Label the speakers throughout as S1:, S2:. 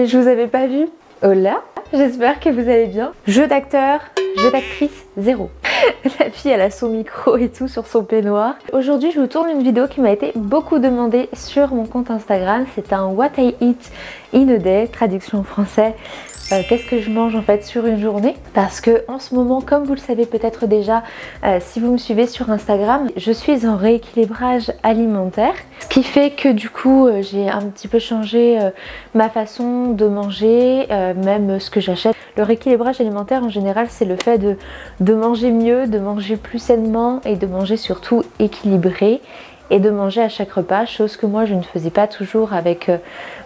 S1: Mais je vous avais pas vu. Hola, j'espère que vous allez bien. Jeu d'acteur, jeu d'actrice, zéro. La fille elle a son micro et tout sur son peignoir. Aujourd'hui je vous tourne une vidéo qui m'a été beaucoup demandée sur mon compte Instagram. C'est un What I Eat in a Day, traduction en français. Qu'est-ce que je mange en fait sur une journée, parce que en ce moment, comme vous le savez peut-être déjà si vous me suivez sur Instagram, je suis en rééquilibrage alimentaire, ce qui fait que du coup j'ai un petit peu changé ma façon de manger, même ce que j'achète. Le rééquilibrage alimentaire en général c'est le fait de manger mieux, de manger plus sainement et de manger surtout équilibré et de manger à chaque repas, chose que moi je ne faisais pas toujours avec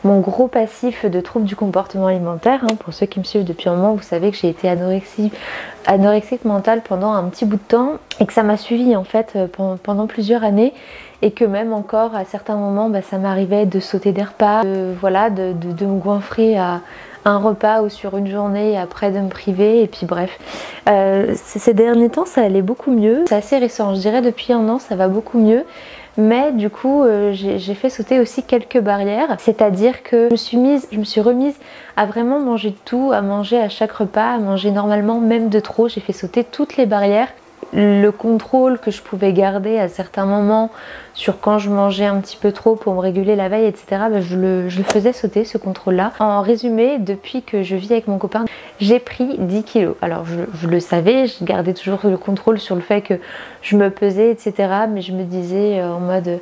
S1: mon gros passif de troubles du comportement alimentaire. Pour ceux qui me suivent depuis un moment, vous savez que j'ai été anorexique mentale pendant un petit bout de temps et que ça m'a suivi en fait pendant plusieurs années, et que même encore à certains moments ça m'arrivait de sauter des repas, de me goinfrer à un repas ou sur une journée et après de me priver, et puis bref. Ces derniers temps ça allait beaucoup mieux, c'est assez récent, je dirais depuis un an ça va beaucoup mieux. Mais du coup j'ai fait sauter aussi quelques barrières, c'est-à-dire que je me suis remise à vraiment manger de tout, à manger à chaque repas, à manger normalement, même de trop. J'ai fait sauter toutes les barrières. Le contrôle que je pouvais garder à certains moments sur quand je mangeais un petit peu trop pour me réguler la veille, etc., je le faisais sauter, ce contrôle-là. En résumé, depuis que je vis avec mon copain, j'ai pris 10 kilos. Alors je le savais, je gardais toujours le contrôle sur le fait que je me pesais, etc., mais je me disais en mode...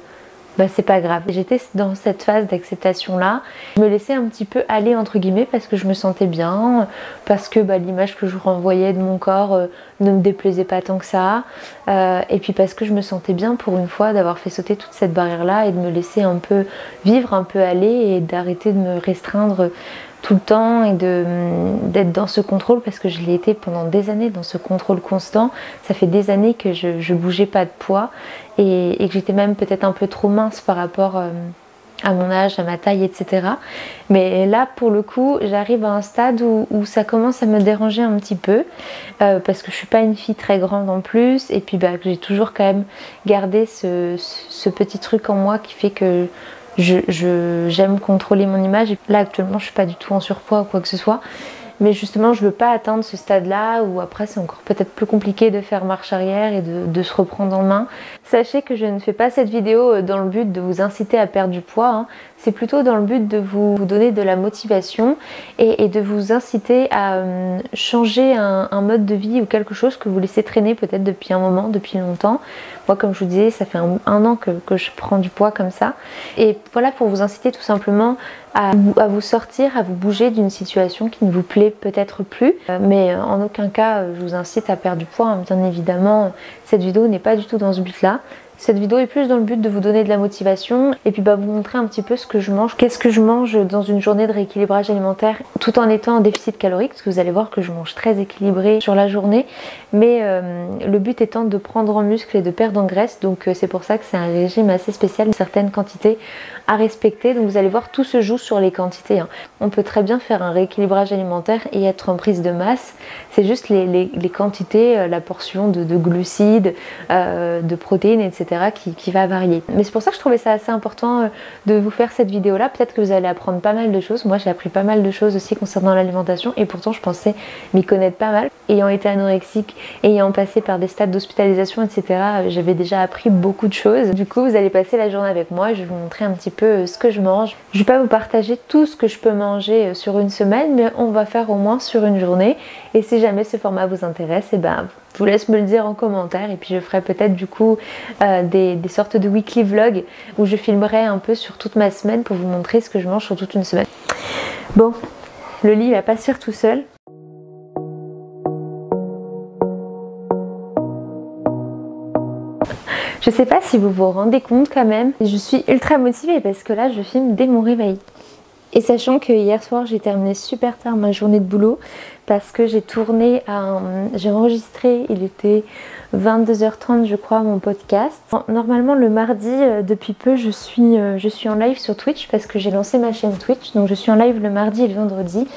S1: c'est pas grave. J'étais dans cette phase d'acceptation là. Je me laissais un petit peu aller entre guillemets parce que je me sentais bien, parce que l'image que je renvoyais de mon corps ne me déplaisait pas tant que ça, et puis parce que je me sentais bien pour une fois d'avoir fait sauter toute cette barrière là et de me laisser un peu vivre, un peu aller, et d'arrêter de me restreindre tout le temps et d'être dans ce contrôle, parce que je l'ai été pendant des années dans ce contrôle constant. Ça fait des années que je bougeais pas de poids et que j'étais même peut-être un peu trop mince par rapport à mon âge, à ma taille, etc. Mais là pour le coup j'arrive à un stade où ça commence à me déranger un petit peu, parce que je suis pas une fille très grande en plus, et puis que j'ai toujours quand même gardé ce petit truc en moi qui fait que j'aime contrôler mon image. Et là actuellement je suis pas du tout en surpoids ou quoi que ce soit, mais justement je veux pas atteindre ce stade là où après c'est encore peut-être plus compliqué de faire marche arrière et de se reprendre en main. Sachez que je ne fais pas cette vidéo dans le but de vous inciter à perdre du poids, c'est plutôt dans le but de vous donner de la motivation et de vous inciter à changer un mode de vie ou quelque chose que vous laissez traîner peut-être depuis un moment, depuis longtemps. Moi comme je vous disais, ça fait un an que je prends du poids comme ça, et voilà, pour vous inciter tout simplement à vous sortir, à vous bouger d'une situation qui ne vous plaît peut-être plus, mais en aucun cas je vous incite à perdre du poids, bien évidemment. Cette vidéo n'est pas du tout dans ce but là. Cette vidéo est plus dans le but de vous donner de la motivation et puis vous montrer un petit peu ce que je mange, qu'est-ce que je mange dans une journée de rééquilibrage alimentaire, tout en étant en déficit calorique, parce que vous allez voir que je mange très équilibré sur la journée, mais le but étant de prendre en muscle et de perdre en graisse. Donc c'est pour ça que c'est un régime assez spécial, une certaine quantité à respecter. Donc vous allez voir, tout se joue sur les quantités. On peut très bien faire un rééquilibrage alimentaire et être en prise de masse, c'est juste les quantités, la portion de glucides, de protéines, etc. qui va varier. Mais c'est pour ça que je trouvais ça assez important de vous faire cette vidéo là. Peut-être que vous allez apprendre pas mal de choses. Moi j'ai appris pas mal de choses aussi concernant l'alimentation, et pourtant je pensais m'y connaître pas mal. Ayant été anorexique, ayant passé par des stades d'hospitalisation, etc., j'avais déjà appris beaucoup de choses. Du coup vous allez passer la journée avec moi et je vais vous montrer un petit peu ce que je mange. Je vais pas vous partager tout ce que je peux manger sur une semaine, mais on va faire au moins sur une journée. Et si jamais ce format vous intéresse, je vous laisse me le dire en commentaire, et puis je ferai peut-être du coup des sortes de weekly vlogs où je filmerai un peu sur toute ma semaine pour vous montrer ce que je mange sur toute une semaine. Bon, le lit va pas se faire tout seul. Je sais pas si vous vous rendez compte quand même, je suis ultra motivée parce que là je filme dès mon réveil. Et sachant que hier soir j'ai terminé super tard ma journée de boulot, parce que j'ai enregistré, il était 22h30 je crois, mon podcast. Normalement le mardi, depuis peu je suis en live sur Twitch parce que j'ai lancé ma chaîne Twitch, donc je suis en live le mardi et le vendredi.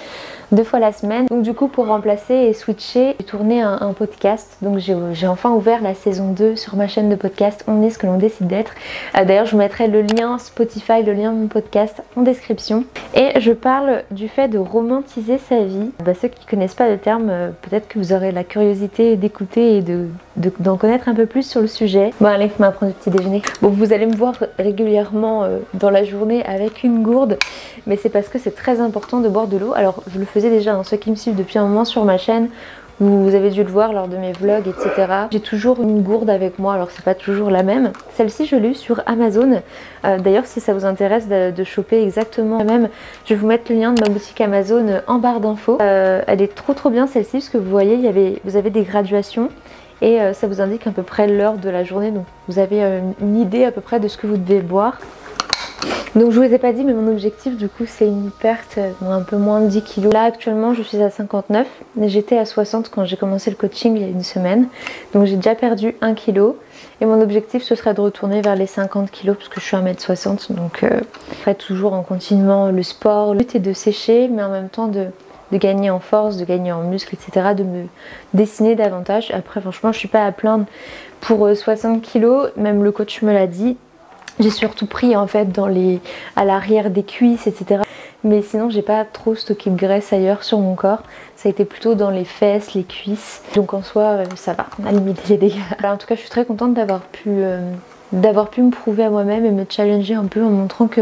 S1: 2 fois la semaine. Donc du coup pour remplacer et switcher, j'ai tourné un podcast. Donc j'ai enfin ouvert la saison 2 sur ma chaîne de podcast On est ce que l'on décide d'être. D'ailleurs je vous mettrai le lien Spotify, le lien de mon podcast en description. Et je parle du fait de romantiser sa vie. Ceux qui ne connaissent pas le terme, peut-être que vous aurez la curiosité d'écouter et d'en connaître un peu plus sur le sujet. Bon allez, on va prendre le petit déjeuner. Bon, vous allez me voir régulièrement dans la journée avec une gourde, mais c'est parce que c'est très important de boire de l'eau. Alors je le faisais déjà, ceux qui me suivent depuis un moment sur ma chaîne, vous avez dû le voir lors de mes vlogs, etc. J'ai toujours une gourde avec moi, alors c'est pas toujours la même. Celle-ci je l'ai eue sur Amazon. D'ailleurs si ça vous intéresse de choper exactement la même, je vais vous mettre le lien de ma boutique Amazon en barre d'infos. Elle est trop bien celle-ci, parce que vous voyez, vous avez des graduations. Et ça vous indique à peu près l'heure de la journée, donc vous avez une idée à peu près de ce que vous devez boire. Donc je vous ai pas dit, mais mon objectif du coup c'est une perte un peu moins de 10 kg. Là actuellement je suis à 59, j'étais à 60 quand j'ai commencé le coaching il y a une semaine. Donc j'ai déjà perdu 1 kg. Et mon objectif ce serait de retourner vers les 50 kg parce que je suis à 1m60. Donc après toujours en continuant le sport, le but est de sécher, mais en même temps de gagner en force, de gagner en muscle, etc. De me dessiner davantage. Après franchement je suis pas à plaindre pour 60 kg, même le coach me l'a dit. J'ai surtout pris en fait à l'arrière des cuisses, etc. Mais sinon j'ai pas trop stocké de graisse ailleurs sur mon corps. Ça a été plutôt dans les fesses, les cuisses. Donc en soi ça va, on a limité les dégâts. Alors, en tout cas je suis très contente d'avoir pu me prouver à moi-même et me challenger un peu en montrant que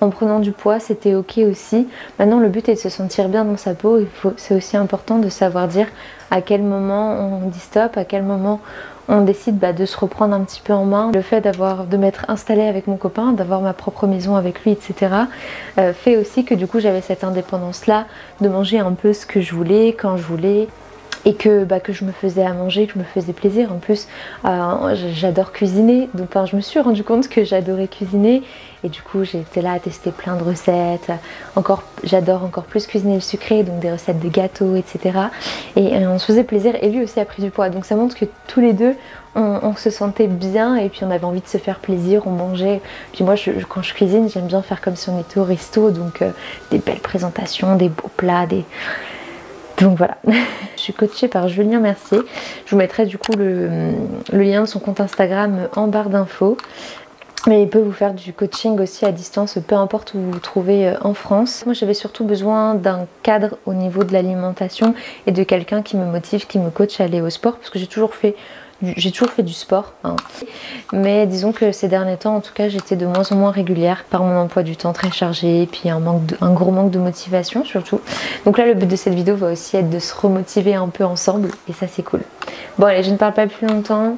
S1: en prenant du poids c'était ok aussi. Maintenant le but est de se sentir bien dans sa peau. C'est aussi important de savoir dire à quel moment on dit stop, à quel moment on décide de se reprendre un petit peu en main. Le fait de m'être installée avec mon copain, d'avoir ma propre maison avec lui, etc. Fait aussi que du coup j'avais cette indépendance là de manger un peu ce que je voulais, quand je voulais. Et que je me faisais à manger, que je me faisais plaisir. En plus, j'adore cuisiner. Donc je me suis rendu compte que j'adorais cuisiner. Et du coup, j'ai été là à tester plein de recettes. J'adore encore plus cuisiner le sucré, donc des recettes de gâteaux, etc. Et on se faisait plaisir. Et lui aussi a pris du poids. Donc ça montre que tous les deux, on se sentait bien. Et puis on avait envie de se faire plaisir, on mangeait. Puis moi, quand je cuisine, j'aime bien faire comme si on était au resto. Donc des belles présentations, des beaux plats, Donc voilà, je suis coachée par Julien Mercier. Je vous mettrai du coup le lien de son compte Instagram en barre d'infos. Mais il peut vous faire du coaching aussi à distance, peu importe où vous vous trouvez en France. Moi j'avais surtout besoin d'un cadre au niveau de l'alimentation et de quelqu'un qui me motive, qui me coach à aller au sport. Parce que j'ai toujours fait du sport, hein. Mais disons que ces derniers temps en tout cas j'étais de moins en moins régulière par mon emploi du temps très chargé et puis un gros manque de motivation surtout. Donc là le but de cette vidéo va aussi être de se remotiver un peu ensemble et ça c'est cool. Bon allez, je ne parle pas plus longtemps.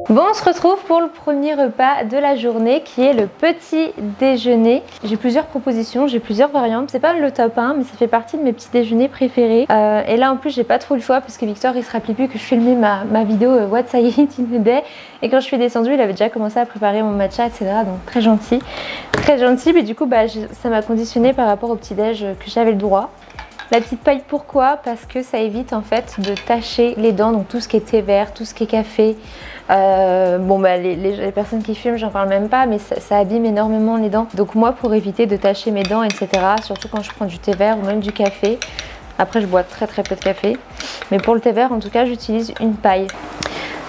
S1: Bon, on se retrouve pour le premier repas de la journée qui est le petit déjeuner. J'ai plusieurs propositions, j'ai plusieurs variantes. C'est pas le top 1 mais ça fait partie de mes petits déjeuners préférés. Et là en plus j'ai pas trop le choix parce que Victor il se rappelait plus que je filmais ma vidéo What I Eat in a Day. Et quand je suis descendue il avait déjà commencé à préparer mon matcha, etc. Donc très gentil. Très gentil, mais du coup ça m'a conditionné par rapport au petit déj que j'avais le droit. La petite paille, pourquoi? Parce que ça évite en fait de tacher les dents, donc tout ce qui est thé vert, tout ce qui est café. Les personnes qui fument, j'en parle même pas, mais ça abîme énormément les dents. Donc moi, pour éviter de tacher mes dents, etc., surtout quand je prends du thé vert ou même du café, après je bois très peu de café, mais pour le thé vert en tout cas, j'utilise une paille.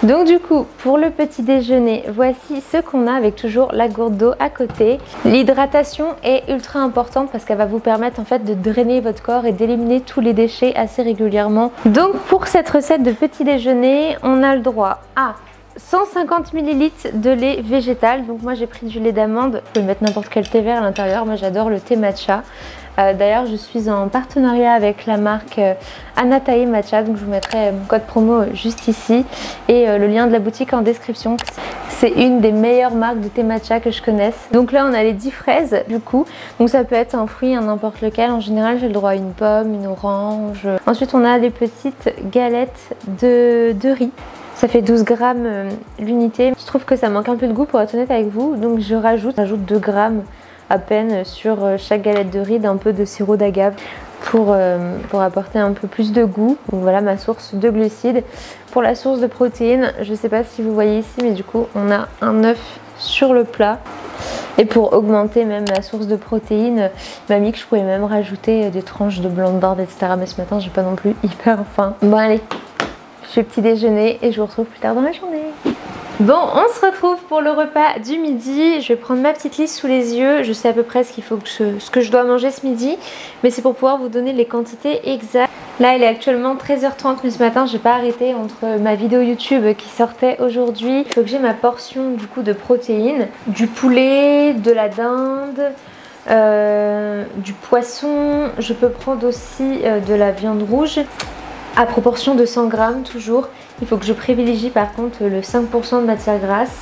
S1: Donc du coup, pour le petit déjeuner, voici ce qu'on a avec toujours la gourde d'eau à côté. L'hydratation est ultra importante parce qu'elle va vous permettre en fait de drainer votre corps et d'éliminer tous les déchets assez régulièrement. Donc pour cette recette de petit déjeuner, on a le droit à 150 ml de lait végétal. Donc moi j'ai pris du lait d'amande, vous pouvez mettre n'importe quel thé vert à l'intérieur, moi j'adore le thé matcha. D'ailleurs je suis en partenariat avec la marque Anatae Matcha, donc je vous mettrai mon code promo juste ici et le lien de la boutique en description. C'est une des meilleures marques de thé matcha que je connaisse. Donc là on a les 10 fraises du coup, donc ça peut être un fruit, n'importe lequel. En général j'ai le droit à une pomme, une orange. Ensuite on a les petites galettes de riz. Ça fait 12 grammes l'unité. Je trouve que ça manque un peu de goût pour être honnête avec vous, donc je rajoute 2 grammes à peine sur chaque galette de riz d'un peu de sirop d'agave pour apporter un peu plus de goût. Donc voilà ma source de glucides. Pour la source de protéines, je ne sais pas si vous voyez ici, mais du coup on a un œuf sur le plat. Et pour augmenter même ma source de protéines, il m'a mis que je pouvais même rajouter des tranches de blanc de dinde, etc. Mais ce matin, j'ai pas non plus hyper faim. Bon allez, je fais petit déjeuner et je vous retrouve plus tard dans la journée. Bon, on se retrouve pour le repas du midi. Je vais prendre ma petite liste sous les yeux. Je sais à peu près ce que je dois manger ce midi, mais c'est pour pouvoir vous donner les quantités exactes. Là, il est actuellement 13h30, mais ce matin, j'ai pas arrêté entre ma vidéo YouTube qui sortait aujourd'hui. Il faut que j'ai ma portion du coup de protéines, du poulet, de la dinde, du poisson. Je peux prendre aussi de la viande rouge à proportion de 100 grammes toujours. Il faut que je privilégie par contre le 5% de matière grasse.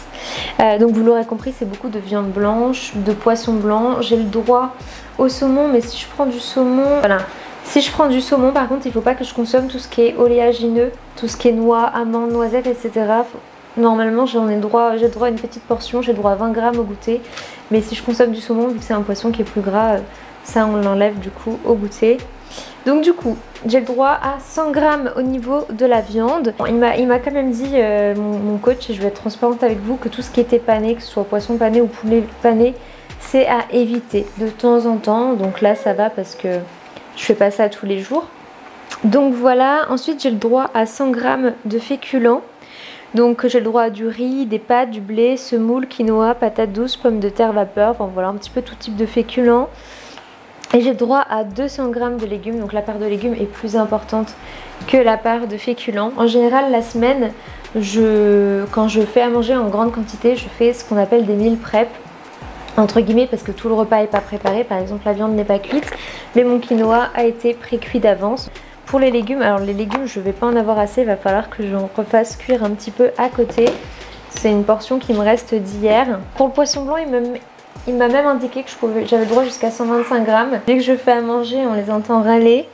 S1: Donc vous l'aurez compris, c'est beaucoup de viande blanche, de poisson blanc. J'ai le droit au saumon, mais si je prends du saumon, voilà. Si je prends du saumon par contre, il ne faut pas que je consomme tout ce qui est oléagineux, tout ce qui est noix, amandes, noisettes, etc. Normalement j'ai le droit à une petite portion, j'ai le droit à 20 grammes au goûter. Mais si je consomme du saumon, vu que c'est un poisson qui est plus gras, ça on l'enlève du coup au goûter. Donc du coup, j'ai le droit à 100 grammes au niveau de la viande. Il m'a quand même dit, mon coach, et je vais être transparente avec vous, que tout ce qui était pané, que ce soit poisson pané ou poulet pané, c'est à éviter de temps en temps. Donc là ça va parce que je fais pas ça tous les jours. Donc voilà, ensuite j'ai le droit à 100 grammes de féculents. Donc j'ai le droit à du riz, des pâtes, du blé, semoule, quinoa, patates douces, pommes de terre vapeur. Enfin voilà, un petit peu tout type de féculents. Et j'ai le droit à 200 grammes de légumes, donc la part de légumes est plus importante que la part de féculents. En général, la semaine, quand je fais à manger en grande quantité, je fais ce qu'on appelle des meal prep, entre guillemets, parce que tout le repas n'est pas préparé. Par exemple, la viande n'est pas cuite, mais mon quinoa a été pré-cuit d'avance. Pour les légumes, alors les légumes, je ne vais pas en avoir assez, il va falloir que j'en refasse cuire un petit peu à côté. C'est une portion qui me reste d'hier. Pour le poisson blanc, il m'a même indiqué que j'avais le droit jusqu'à 125 grammes. Dès que je fais à manger, on les entend râler.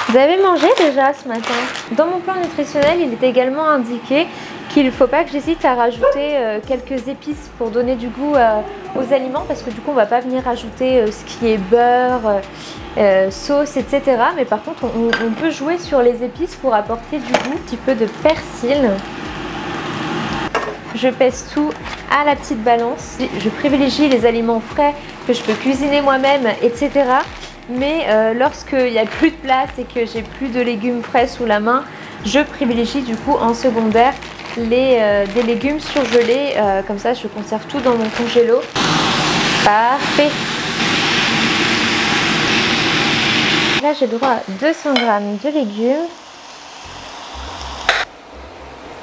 S1: Vous avez mangé déjà ce matin? Dans mon plan nutritionnel, il est également indiqué qu'il ne faut pas que j'hésite à rajouter quelques épices pour donner du goût aux aliments, parce que du coup on ne va pas venir rajouter ce qui est beurre, sauce, etc. Mais par contre on peut jouer sur les épices pour apporter du goût. Un petit peu de persil. Je pèse tout à la petite balance. Je privilégie les aliments frais que je peux cuisiner moi-même, etc. Mais lorsqu'il n'y a plus de place et que j'ai plus de légumes frais sous la main, je privilégie du coup en secondaire des légumes surgelés. Comme ça, je conserve tout dans mon congélo. Parfait. Là, j'ai droit à 200 grammes de légumes.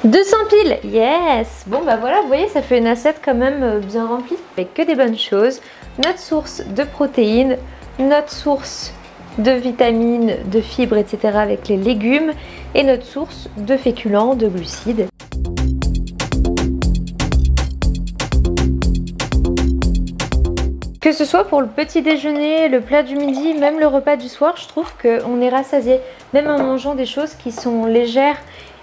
S1: 200 piles, yes. Bon bah voilà, vous voyez, ça fait une assiette quand même bien remplie, avec que des bonnes choses. Notre source de protéines, notre source de vitamines, de fibres, etc. avec les légumes, et notre source de féculents, de glucides. Que ce soit pour le petit déjeuner, le plat du midi, même le repas du soir, je trouve qu'on est rassasié, même en mangeant des choses qui sont légères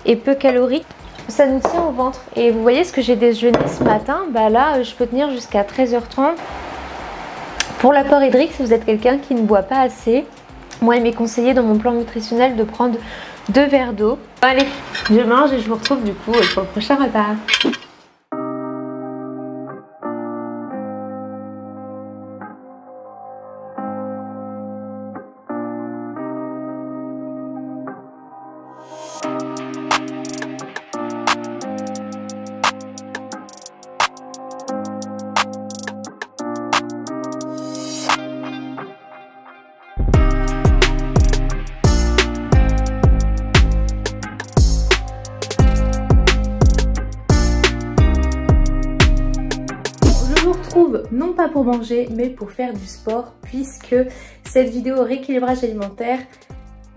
S1: et peu caloriques. Ça nous tient au ventre. Et vous voyez ce que j'ai déjeuné ce matin, bah là je peux tenir jusqu'à 13h30. Pour l'apport hydrique, si vous êtes quelqu'un qui ne boit pas assez, moi il m'est conseillé dans mon plan nutritionnel de prendre 2 verres d'eau. Allez, je mange et je vous retrouve du coup pour le prochain repas. Non pas pour manger, mais pour faire du sport, puisque cette vidéo rééquilibrage alimentaire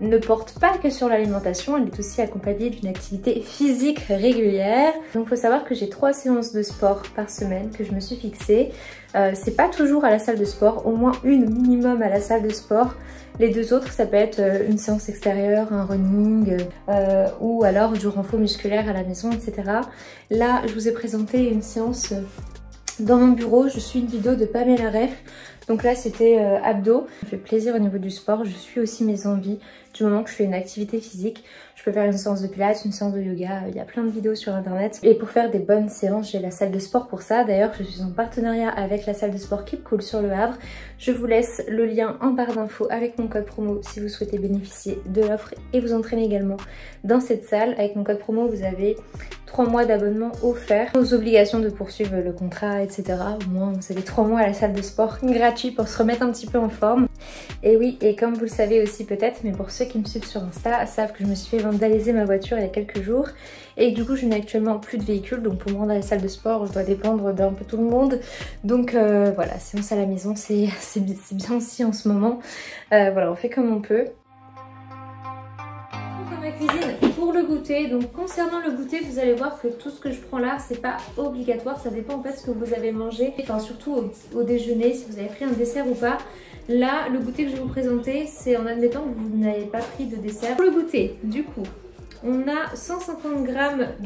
S1: ne porte pas que sur l'alimentation, elle est aussi accompagnée d'une activité physique régulière. Donc il faut savoir que j'ai 3 séances de sport par semaine que je me suis fixée. C'est pas toujours à la salle de sport, au moins une minimum à la salle de sport. Les 2 autres, ça peut être une séance extérieure, un running, ou alors du renfort musculaire à la maison, etc. Là, je vous ai présenté une séance dans mon bureau. Je suis une vidéo de Pamela Reif. Donc là c'était abdos. Ça me fait plaisir au niveau du sport, je suis aussi mes envies du moment que je fais une activité physique. Je peux faire une séance de pilates, une séance de yoga, il y a plein de vidéos sur internet. Et pour faire des bonnes séances, j'ai la salle de sport pour ça. D'ailleurs, je suis en partenariat avec la salle de sport Keep Cool sur Le Havre. Je vous laisse le lien en barre d'infos avec mon code promo si vous souhaitez bénéficier de l'offre et vous entraîner également dans cette salle. Avec mon code promo, vous avez 3 mois d'abonnement offerts, sans obligation de poursuivre le contrat, etc. Au moins, vous avez 3 mois à la salle de sport gratuit pour se remettre un petit peu en forme. Et oui, et comme vous le savez aussi peut-être, mais pour ceux qui me suivent sur Insta, savent que je me suis fait vandaliser ma voiture il y a quelques jours. Et du coup, je n'ai actuellement plus de véhicule, donc pour me rendre à la salle de sport, je dois dépendre d'un peu tout le monde. Donc voilà, séance à la maison, c'est bien aussi en ce moment. Voilà, on fait comme on peut. Ma cuisine pour le goûter. Donc concernant le goûter, vous allez voir que tout ce que je prends là, c'est pas obligatoire, ça dépend en fait de ce que vous avez mangé, enfin surtout au déjeuner, si vous avez pris un dessert ou pas. Là, le goûter que je vais vous présenter, c'est en admettant que vous n'avez pas pris de dessert. Pour le goûter, du coup, on a 150 g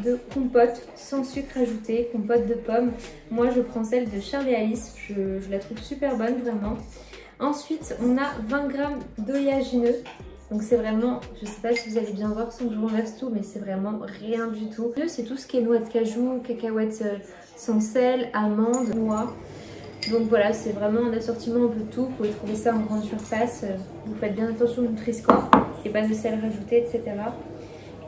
S1: de compote sans sucre ajouté, compote de pommes. Moi, je prends celle de Charles et Alice, je la trouve super bonne, vraiment. Ensuite, on a 20 g d'oléagineux. Donc c'est vraiment, je sais pas si vous allez bien voir sans que je renverse tout, mais c'est vraiment rien du tout. C'est tout ce qui est noix de cajou, cacahuètes sans sel, amandes, noix. Donc voilà, c'est vraiment un assortiment un peu de tout. Vous pouvez trouver ça en grande surface. Vous faites bien attention au Nutri-Score, il n'y a pas de sel rajouté, etc.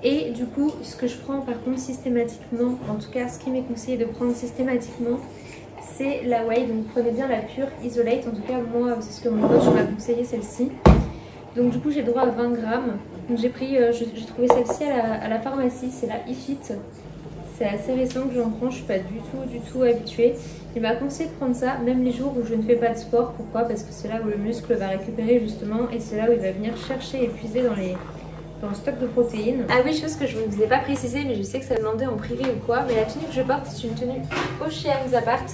S1: Et du coup, ce que je prends par contre systématiquement, en tout cas ce qui m'est conseillé de prendre systématiquement, c'est la whey. Donc prenez bien la pure Isolate. En tout cas, moi, c'est ce que mon coach m'a conseillé, celle-ci. Donc du coup j'ai droit à 20 g. Donc j'ai pris, j'ai trouvé celle-ci à la pharmacie, c'est la iFit. C'est assez récent que j'en prends, je suis pas du tout habituée. Il m'a conseillé de prendre ça, même les jours où je ne fais pas de sport. Pourquoi? Parce que c'est là où le muscle va récupérer justement et c'est là où il va venir chercher et puiser dans le stock de protéines. Ah oui, chose que je ne vous ai pas précisé, mais je sais que ça demandait en privé ou quoi. Mais la tenue que je porte, c'est une tenue Oceans Apart.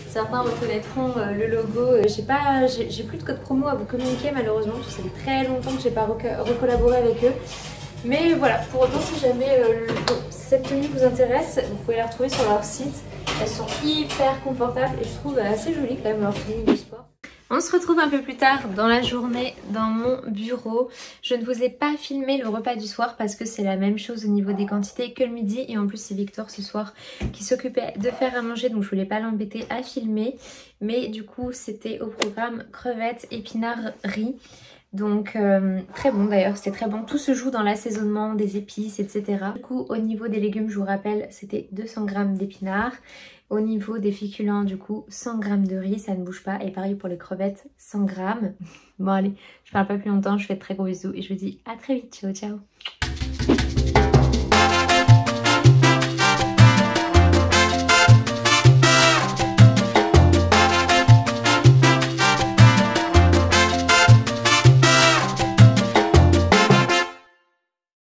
S1: Certains reconnaîtront le logo. J'ai plus de code promo à vous communiquer malheureusement, parce que ça fait très longtemps que j'ai pas recollaboré avec eux. Mais voilà, pour autant, si jamais cette tenue vous intéresse, vous pouvez la retrouver sur leur site. Elles sont hyper confortables et je trouve assez jolies quand même leur tenue du sport. On se retrouve un peu plus tard dans la journée dans mon bureau. Je ne vous ai pas filmé le repas du soir parce que c'est la même chose au niveau des quantités que le midi. Et en plus c'est Victor ce soir qui s'occupait de faire à manger, donc je voulais pas l'embêter à filmer. Mais du coup c'était au programme crevettes, épinards, riz. Donc très bon d'ailleurs, c'était très bon. Tout se joue dans l'assaisonnement des épices, etc. Du coup au niveau des légumes, je vous rappelle, c'était 200 g d'épinards. Au niveau des féculents, du coup, 100 g de riz, ça ne bouge pas. Et pareil pour les crevettes, 100 g. Bon allez, je parle pas plus longtemps, je fais de très gros bisous et je vous dis à très vite. Ciao, ciao.